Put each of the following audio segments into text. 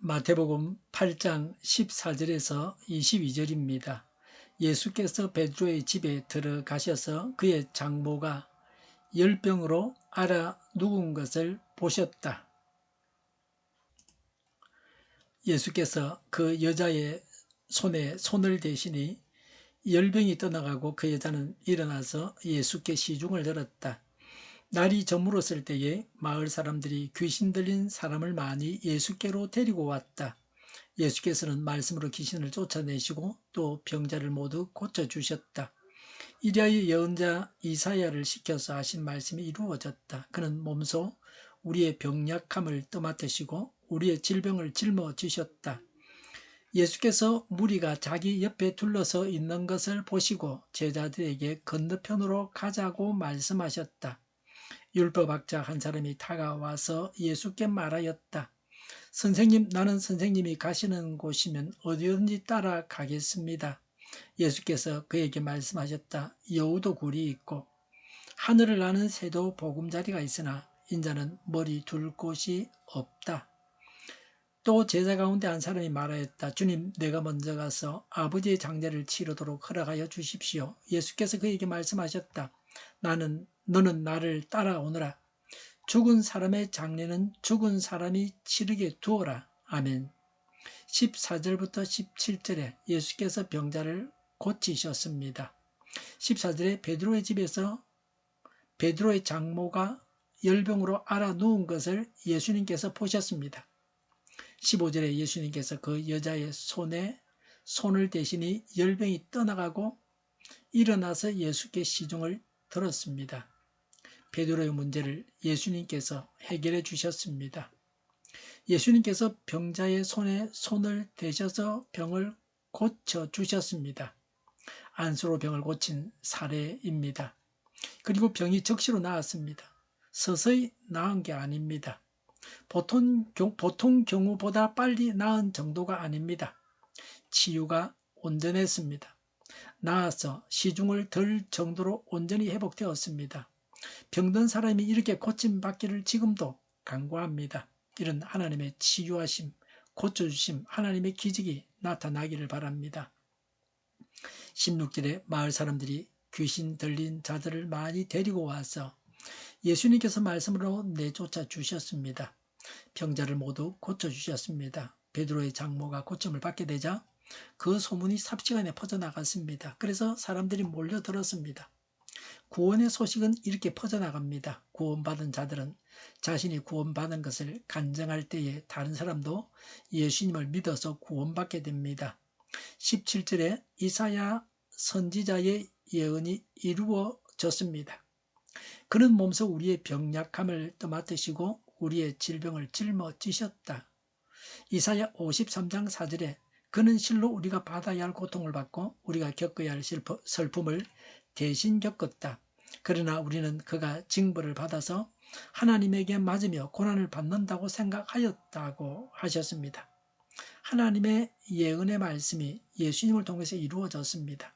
마태복음 8장 14절에서 22절입니다. 예수께서 베드로의 집에 들어가셔서 그의 장모가 열병으로 앓아 누운 것을 보셨다. 예수께서 그 여자의 손에 손을 대시니 열병이 떠나가고 그 여자는 일어나서 예수께 시중을 들었다. 날이 저물었을 때에 마을 사람들이 귀신 들린 사람을 많이 예수께로 데리고 왔다. 예수께서는 말씀으로 귀신을 쫓아내시고 또 병자를 모두 고쳐주셨다. 이리하여 예언자 이사야를 시켜서 하신 말씀이 이루어졌다. 그는 몸소 우리의 병약함을 떠맡으시고 우리의 질병을 짊어지셨다. 예수께서 무리가 자기 옆에 둘러서 있는 것을 보시고 제자들에게 건너편으로 가자고 말씀하셨다. 율법학자 한 사람이 다가와서 예수께 말하였다. 선생님, 나는 선생님이 가시는 곳이면 어디든지 따라가겠습니다. 예수께서 그에게 말씀하셨다. 여우도 굴이 있고 하늘을 나는 새도 보금자리가 있으나 인자는 머리 둘 곳이 없다. 또 제자 가운데 한 사람이 말하였다. 주님, 내가 먼저 가서 아버지의 장례를 치르도록 허락하여 주십시오. 예수께서 그에게 말씀하셨다. 너는 나를 따라오너라. 죽은 사람의 장례는 죽은 사람이 치르게 두어라. 아멘. 14절부터 17절에 예수께서 병자를 고치셨습니다. 14절에 베드로의 집에서 베드로의 장모가 열병으로 앓아 누운 것을 예수님께서 보셨습니다. 15절에 예수님께서 그 여자의 손에 손을 대시니 열병이 떠나가고 일어나서 예수께 시중을 들었습니다. 베드로의 문제를 예수님께서 해결해 주셨습니다. 예수님께서 병자의 손에 손을 대셔서 병을 고쳐 주셨습니다. 안수로 병을 고친 사례입니다. 그리고 병이 즉시로 나았습니다. 서서히 나은 게 아닙니다. 보통 경우보다 빨리 나은 정도가 아닙니다. 치유가 온전했습니다. 나아서 시중을 들 정도로 온전히 회복되었습니다. 병든 사람이 이렇게 고침받기를 지금도 간구합니다. 이런 하나님의 치유하심, 고쳐주심, 하나님의 기적이 나타나기를 바랍니다. 16절에 마을 사람들이 귀신 들린 자들을 많이 데리고 와서 예수님께서 말씀으로 내쫓아 주셨습니다. 병자를 모두 고쳐주셨습니다. 베드로의 장모가 고침을 받게 되자 그 소문이 삽시간에 퍼져나갔습니다. 그래서 사람들이 몰려들었습니다. 구원의 소식은 이렇게 퍼져나갑니다. 구원받은 자들은 자신이 구원받은 것을 간증할 때에 다른 사람도 예수님을 믿어서 구원받게 됩니다. 17절에 이사야 선지자의 예언이 이루어졌습니다. 그는 몸소 우리의 병약함을 떠맡으시고 우리의 질병을 짊어지셨다. 이사야 53장 4절에 그는 실로 우리가 받아야 할 고통을 받고 우리가 겪어야 할 슬픔을 대신 겪었다. 그러나 우리는 그가 징벌을 받아서 하나님에게 맞으며 고난을 받는다고 생각하였다고 하셨습니다. 하나님의 예언의 말씀이 예수님을 통해서 이루어졌습니다.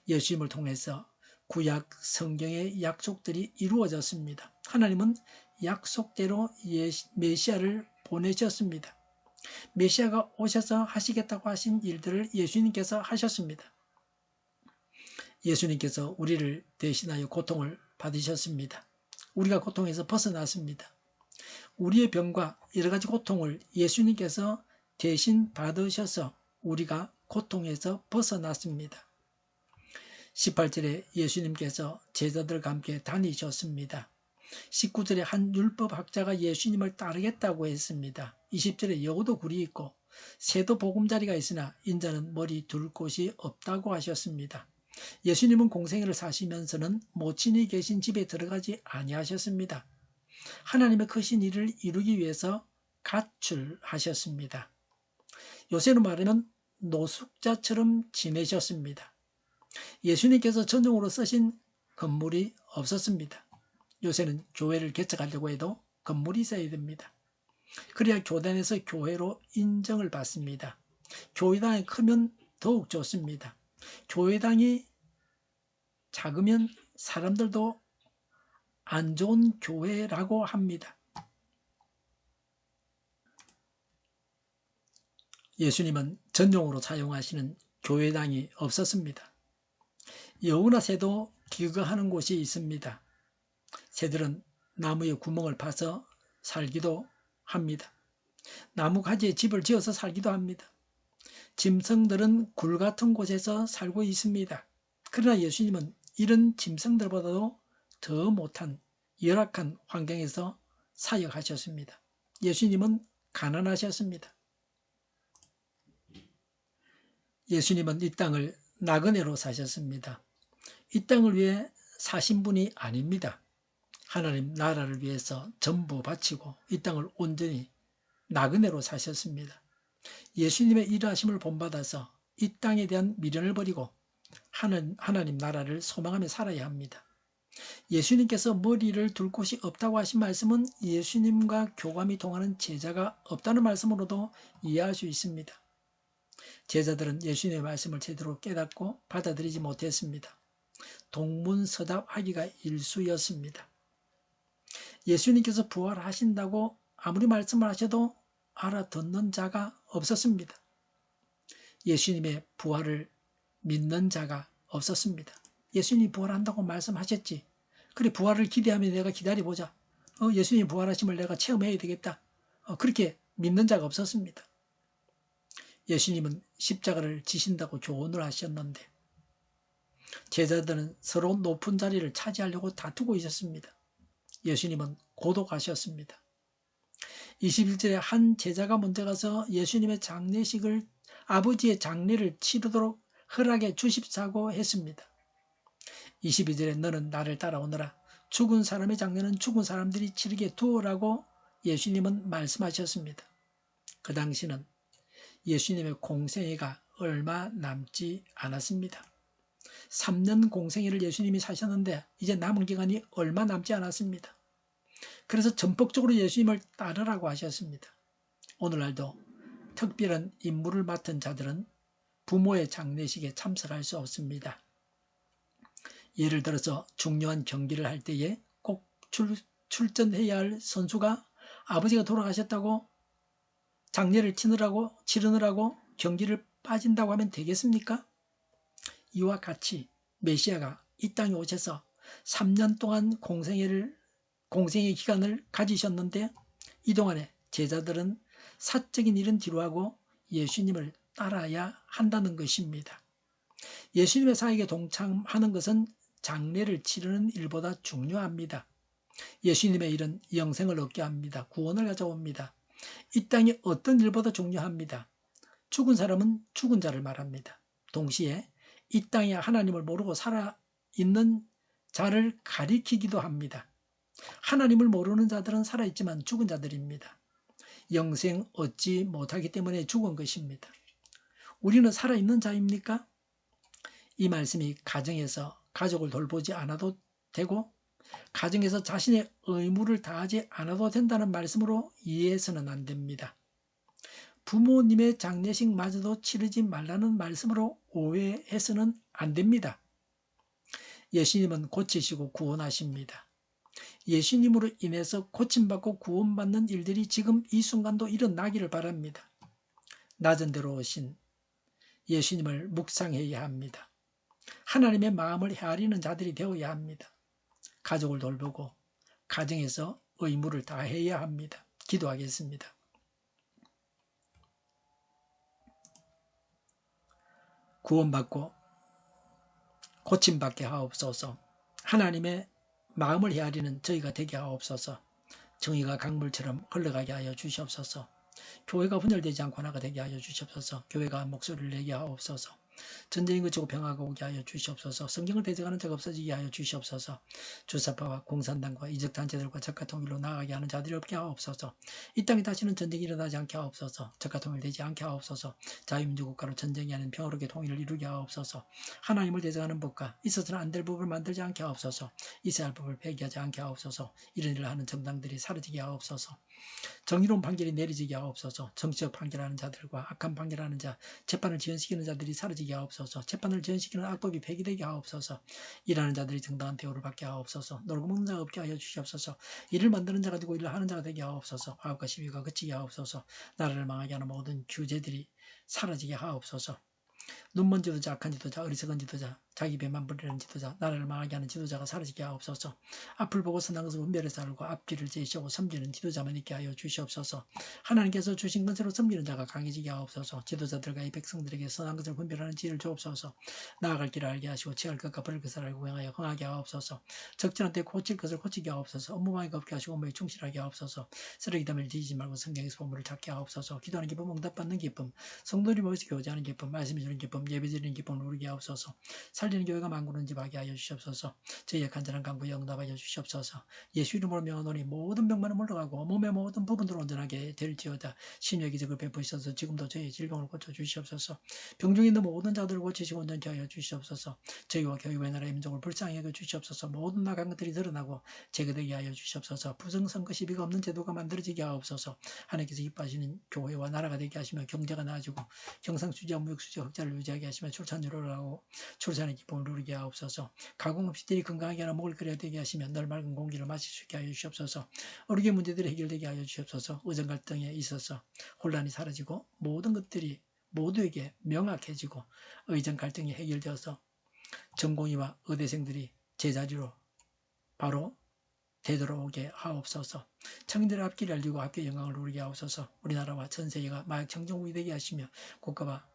예수님을 통해서 구약 성경의 약속들이 이루어졌습니다. 하나님은 약속대로 메시아를 보내셨습니다. 메시아가 오셔서 하시겠다고 하신 일들을 예수님께서 하셨습니다. 예수님께서 우리를 대신하여 고통을 받으셨습니다. 우리가 고통에서 벗어났습니다. 우리의 병과 여러 가지 고통을 예수님께서 대신 받으셔서 우리가 고통에서 벗어났습니다. 18절에 예수님께서 제자들과 함께 다니셨습니다. 19절에 한 율법학자가 예수님을 따르겠다고 했습니다. 20절에 여우도 굴이 있고 새도 보금자리가 있으나 인자는 머리 둘 곳이 없다고 하셨습니다. 예수님은 공생애를 사시면서는 모친이 계신 집에 들어가지 아니하셨습니다. 하나님의 크신 일을 이루기 위해서 가출하셨습니다. 요새로 말하면 노숙자처럼 지내셨습니다. 예수님께서 전용으로 쓰신 건물이 없었습니다. 요새는 교회를 개척하려고 해도 건물이 있어야 됩니다. 그래야 교단에서 교회로 인정을 받습니다. 교회당이 크면 더욱 좋습니다. 교회당이 작으면 사람들도 안 좋은 교회라고 합니다. 예수님은 전용으로 사용하시는 교회당이 없었습니다. 여우나 새도 기거하는 곳이 있습니다. 새들은 나무에 구멍을 파서 살기도 합니다. 나무 가지에 집을 지어서 살기도 합니다. 짐승들은 굴 같은 곳에서 살고 있습니다. 그러나 예수님은 이런 짐승들보다도 더 못한 열악한 환경에서 사역하셨습니다. 예수님은 가난하셨습니다. 예수님은 이 땅을 나그네로 사셨습니다. 이 땅을 위해 사신 분이 아닙니다. 하나님 나라를 위해서 전부 바치고 이 땅을 온전히 나그네로 사셨습니다. 예수님의 일하심을 본받아서 이 땅에 대한 미련을 버리고 하나님 나라를 소망하며 살아야 합니다. 예수님께서 머리를 둘 곳이 없다고 하신 말씀은 예수님과 교감이 통하는 제자가 없다는 말씀으로도 이해할 수 있습니다. 제자들은 예수님의 말씀을 제대로 깨닫고 받아들이지 못했습니다. 동문서답하기가 일쑤였습니다. 예수님께서 부활하신다고 아무리 말씀을 하셔도 알아듣는 자가 없었습니다. 예수님의 부활을 믿는 자가 없었습니다. 예수님이 부활한다고 말씀하셨지. 그래, 부활을 기대하며 내가 기다려보자. 예수님 부활하심을 내가 체험해야 되겠다. 그렇게 믿는 자가 없었습니다. 예수님은 십자가를 지신다고 조언을 하셨는데 제자들은 서로 높은 자리를 차지하려고 다투고 있었습니다. 예수님은 고독하셨습니다. 21절에 한 제자가 먼저 가서 예수님의 장례식을 아버지의 장례를 치르도록 허락해 주십사고 했습니다. 22절에 너는 나를 따라오너라. 죽은 사람의 장례는 죽은 사람들이 치르게 두어라고 예수님은 말씀하셨습니다. 그 당시는 예수님의 공생애가 얼마 남지 않았습니다. 3년 공생애를 예수님이 사셨는데 이제 남은 기간이 얼마 남지 않았습니다. 그래서 전폭적으로 예수님을 따르라고 하셨습니다. 오늘날도 특별한 임무를 맡은 자들은 부모의 장례식에 참석할 수 없습니다. 예를 들어서 중요한 경기를 할 때에 꼭 출전해야 할 선수가 아버지가 돌아가셨다고 장례를 치르느라고 경기를 빠진다고 하면 되겠습니까? 이와 같이 메시아가 이 땅에 오셔서 3년 동안 공생의 기간을 가지셨는데 이 동안에 제자들은 사적인 일은 뒤로하고 예수님을 따라야 한다는 것입니다. 예수님의 사역에 동참하는 것은 장례를 치르는 일보다 중요합니다. 예수님의 일은 영생을 얻게 합니다. 구원을 가져옵니다. 이 땅이 어떤 일보다 중요합니다. 죽은 사람은 죽은 자를 말합니다. 동시에 이 땅에 하나님을 모르고 살아있는 자를 가리키기도 합니다. 하나님을 모르는 자들은 살아있지만 죽은 자들입니다. 영생 얻지 못하기 때문에 죽은 것입니다. 우리는 살아있는 자입니까? 이 말씀이 가정에서 가족을 돌보지 않아도 되고 가정에서 자신의 의무를 다하지 않아도 된다는 말씀으로 이해해서는 안 됩니다. 부모님의 장례식마저도 치르지 말라는 말씀으로 오해해서는 안 됩니다. 예수님은 고치시고 구원하십니다. 예수님으로 인해서 고침받고 구원받는 일들이 지금 이 순간도 일어나기를 바랍니다. 낮은 데로 오신 예수님을 묵상해야 합니다. 하나님의 마음을 헤아리는 자들이 되어야 합니다. 가족을 돌보고 가정에서 의무를 다해야 합니다. 기도하겠습니다. 구원받고 고침받게 하옵소서. 하나님의 마음을 헤아리는 저희가 되게 하옵소서. 정의가 강물처럼 흘러가게 하여 주시옵소서. 교회가 분열되지 않고 하나가 되게 하여 주시옵소서. 교회가 목소리를 내게 하옵소서. 전쟁이 그치고 평화가 오게 하여 주시옵소서. 성경을 대적하는 자가 없어지게 하여 주시옵소서. 주사파와 공산당과 이적단체들과 적과 통일로 나아가게 하는 자들이 없게 하옵소서. 이 땅에 다시는 전쟁이 일어나지 않게 하옵소서. 적과 통일되지 않게 하옵소서. 자유민주국가로 전쟁이 아닌 평화롭게 통일을 이루게 하옵소서. 하나님을 대적하는 법과 있어서는 안 될 법을 만들지 않게 하옵소서. 있어야 할 법을 폐기하지 않게 하옵소서. 이런 일을 하는 정당들이 사라지게 하옵소서. 정의로운 판결이 내리지게 하옵소서. 정치적 판결하는 자들과 악한 판결하는 자, 재판을 지연시키는 자들이 사라지게 사라지게 하옵소서. 재판을 지연시키는 악법이 폐기되게 하옵소서. 일하는 자들이 정당한 대우를 받게 하옵소서. 놀고 먹는 자가 없게 하여 주시옵소서. 일을 만드는 자가 되고 일을 하는 자가 되게 하옵소서. 화합과 시비가 그치게 하옵소서. 나라를 망하게 하는 모든 규제들이 사라지게 하옵소서. 눈먼 지도자, 악한 지도자, 어리석은 지도자, 자기 배만 부리는 지도자, 나라를 망하게 하는 지도자가 사라지게 하옵소서. 앞을 보고 선한 것을 분별해서 알고 앞길을 제시하고 섬기는 지도자만 있게 하여 주시옵소서. 하나님께서 주신 것으로 섬기는 자가 강해지게 하옵소서. 지도자들과 이 백성들에게 선한 것을 분별하는 지혜를 주옵소서. 나아갈 길을 알게 하시고 취할 것과 버릴 것을 알고 행하여 흥하게 하옵소서. 적절한 때 고칠 것을 고치게 하옵소서. 업무망이가 없게 하시고 업무에 충실하게 하옵소서. 쓰레기 담을 뒤지지 말고 성경에서 보물을 찾게 하옵소서. 기도하는 기쁨, 응답받는 기쁨, 성도들이 모여서 교제하는 기쁨, 말씀해 주는 기쁨, 예배드리는 기쁨을 누리게 하옵소서. 살리는 교회가 만구는 집 하게 하여 주시옵소서. 저희의 간절한 간구에 응답하여 주시옵소서. 예수 이름으로 명하노니 모든 병만은 물러가고 몸의 모든 부분들을 온전하게 될지어다. 신의 기적을 베푸셔서 지금도 저희의 질병을 고쳐 주시옵소서. 병중에 있는 모든 자들을 고치시고 온전케 하여 주시옵소서. 저희와 교회와 나라의 민족을 불쌍히 여겨 주시옵소서. 모든 나간 것들이 드러나고 제거되게 하여 주시옵소서. 부정선거 시비가 없는 제도가 만들어지게 하옵소서. 하나님께서 기뻐하시는 교회와 나라가 되게 하시며 경제가 나아지고 경상수지와 무역수지 흑자를 유지하게 하시며 출산율을 하고 출산의 기쁨을 누리게 하옵소서. 가공 없이 들이 건강하게 하나 먹을 거리가 되게 하시며 늘 맑은 공기를 마실 수 있게 하여 주시옵소서. 어르게 문제들이 해결되게 하여 주시옵소서. 의정 갈등에 있어서 혼란이 사라지고 모든 것들이 모두에게 명확해지고 의정 갈등이 해결되어서 전공의와 의대생들이 제자리로 바로 되돌아오게 하옵소서. 청년들의 앞길을 알리고 앞길 영광을 누리게 하옵소서. 우리나라와 전 세계가 마약 청정국이 되게 하시며 국가와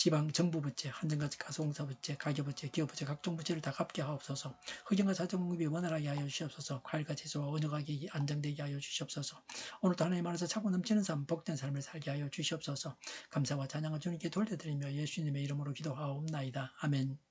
지방 정부 부채, 한전같이 가스공사 부채, 가계부채, 기업부채, 각종 부채를 다 갚게 하옵소서. 흑연과 자정공급이 원활하게 하여 주시옵소서. 과일과 채소와 언어가격이 안정되게 하여 주시옵소서. 오늘도 하나님 안에서 차고 넘치는 삶, 복된 삶을 살게 하여 주시옵소서. 감사와 찬양을 주님께 돌려드리며 예수님의 이름으로 기도하옵나이다. 아멘.